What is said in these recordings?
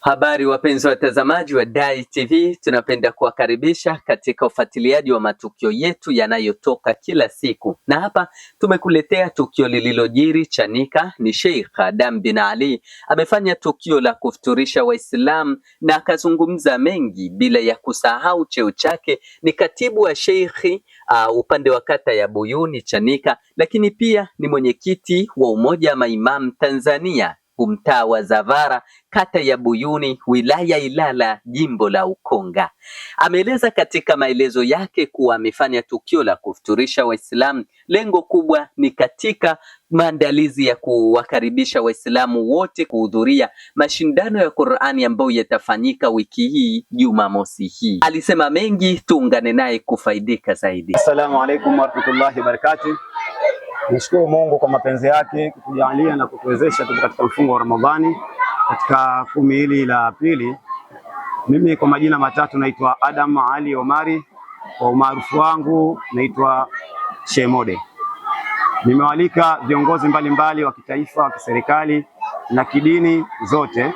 Habari wapenzi watazamaji wa Dai TV, tunapenda kuwakaribisha katika ufuatiliaji wa matukio yetu yanayotoka kila siku, na hapa tumekuletea tukio lililojiri Chanika. Ni Sheikh Adam bin Ali amefanya tukio la kufuturisha Waislamu na akazungumza mengi, bila ya kusahau cheo chake ni katibu wa Sheikhi upande wa kata ya Buyuni Chanika, lakini pia ni mwenyekiti wa Umoja wa Maimamu Tanzania mtaa wa Zavara, kata ya Buyuni, wilaya Ilala, jimbo la Ukonga. Ameeleza katika maelezo yake kuwa amefanya tukio la kufuturisha Waislamu. Lengo kubwa ni katika maandalizi ya kuwakaribisha Waislamu wote kuhudhuria mashindano ya Qur'ani ambayo yatafanyika wiki hii Jumamosi hii. Alisema mengi, tuungane naye kufaidika zaidi. Assalamu alaikum warahmatullahi wabarakatuh. Nishukuru Mungu kwa mapenzi yake kutujalia na kutuwezesha tupo katika mfungo wa Ramadhani katika 10 hili la pili. Mimi kwa majina matatu naitwa Adam Ali Omari, kwa umaarufu wangu naitwa Shemode. Nimewalika viongozi mbalimbali wa kitaifa, wa kiserikali na kidini zote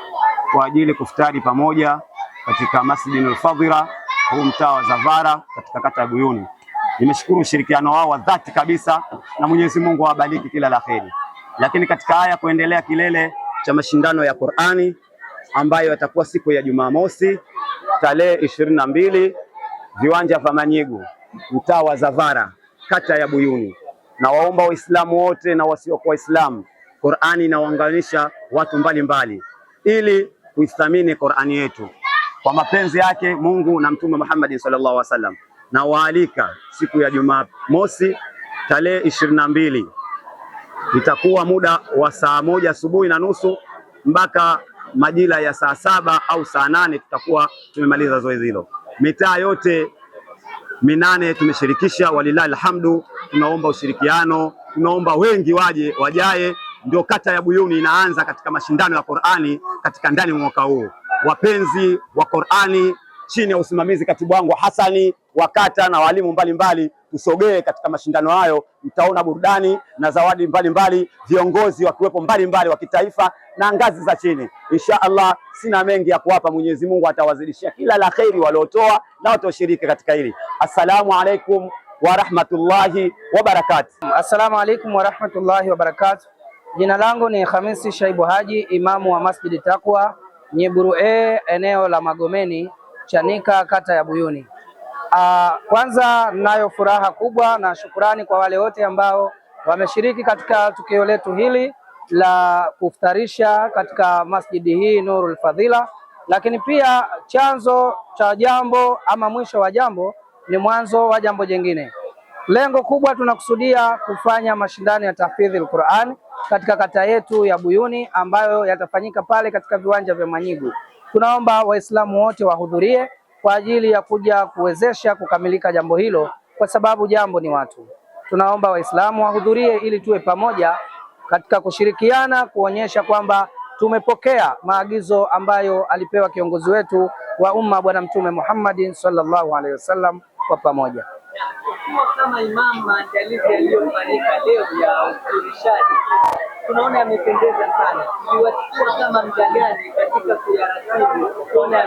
kwa ajili kufutari pamoja katika Masjidul Fadhila huu mtaa wa Zavara katika kata ya Buyuni. Nimeshukuru ushirikiano wao wa dhati kabisa na Mwenyezi Mungu awabariki kila la kheri. Lakini katika haya kuendelea kilele cha mashindano ya Qur'ani ambayo yatakuwa siku ya Jumamosi tarehe 22 viwanja vya Manyigu mtaa wa Zavara kata ya Buyuni. Na waomba Waislamu wote na wasiokuwa Waislamu, Qur'ani inawaunganisha watu mbalimbali ili kuithamini Qur'ani yetu kwa mapenzi yake Mungu na Mtume Muhammad sallallahu alaihi wasallam. Na waalika siku ya Jumamosi tarehe 22, itakuwa muda wa saa 1:30 mpaka majira ya saa 7 au saa 8 tutakuwa tumemaliza zoezi hilo. Mitaa yote 8 tumeshirikisha, walilahi alhamdu. Tunaomba ushirikiano, tunaomba wengi wajae. Ndio kata ya Buyuni inaanza katika mashindano ya Qur'ani katika ndani mwaka huu. Wapenzi wa Qur'ani chini ya usimamizi katibu wangu Hasani wa kata na walimu mbalimbali, tusogee katika mashindano hayo. Mtaona burudani na zawadi mbalimbali, viongozi wakiwepo mbalimbali wa kitaifa na ngazi za chini. Insha Allah, sina mengi ya kuwapa. Mwenyezi Mungu atawazidishia kila la kheri waliotoa na watoshiriki katika hili. Assalamu alaikum wa rahmatullahi wa barakatuh. Assalamu alaikum wa rahmatullahi wa barakatuh. Jina langu ni Khamisi Shaibu Haji, imamu wa Masjid Taqwa Nyeburu eneo la Magomeni Chanika kata ya Buyuni. Kwanza nayo furaha kubwa na shukurani kwa wale wote ambao wameshiriki katika tukio letu hili la kufutarisha katika masjidi hii Nurul Fadhila, lakini pia chanzo cha jambo ama mwisho wa jambo ni mwanzo wa jambo jingine. Lengo kubwa tunakusudia kufanya mashindano ya tahfidhil Qur'an katika kata yetu ya Buyuni ambayo yatafanyika pale katika viwanja vya Manyigu. Tunaomba Waislamu wote wahudhurie kwa ajili ya kuja kuwezesha kukamilika jambo hilo, kwa sababu jambo ni watu. Tunaomba Waislamu wahudhurie ili tuwe pamoja katika kushirikiana kuonyesha kwamba tumepokea maagizo ambayo alipewa kiongozi wetu wa umma Bwana Mtume Muhammad sallallahu alaihi wasallam kwa pamoja. Kama imam, maandalizi yaliyofanyika leo ya ufuturishaji tunaona yamependeza sana. Niwachukua kama mjagani katika kuyaratibu tunaona.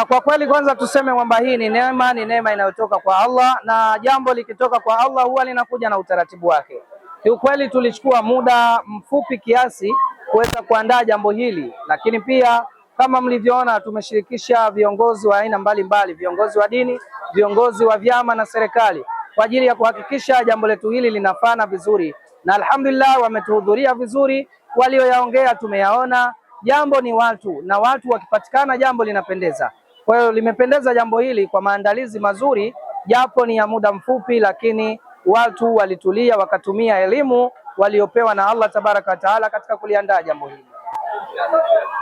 Kwa kweli kwanza tuseme kwamba hii ni neema inayotoka kwa Allah, na jambo likitoka kwa Allah huwa linakuja na utaratibu wake. Kiukweli tulichukua muda mfupi kiasi kuweza kuandaa jambo hili, lakini pia kama mlivyoona tumeshirikisha viongozi wa aina mbalimbali, viongozi wa dini, viongozi wa vyama na serikali kwa ajili ya kuhakikisha jambo letu hili linafana vizuri, na alhamdulillah wametuhudhuria vizuri. Walioyaongea tumeyaona. Jambo ni watu, na watu wakipatikana jambo linapendeza. Kwa hiyo limependeza jambo hili kwa maandalizi mazuri, japo ni ya muda mfupi, lakini watu walitulia wakatumia elimu waliopewa na Allah tabaraka wa taala katika kuliandaa jambo hili.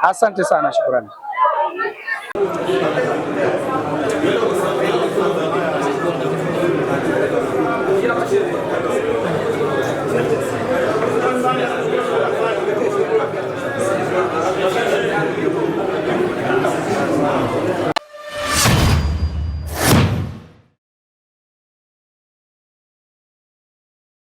Asante sana, shukrani.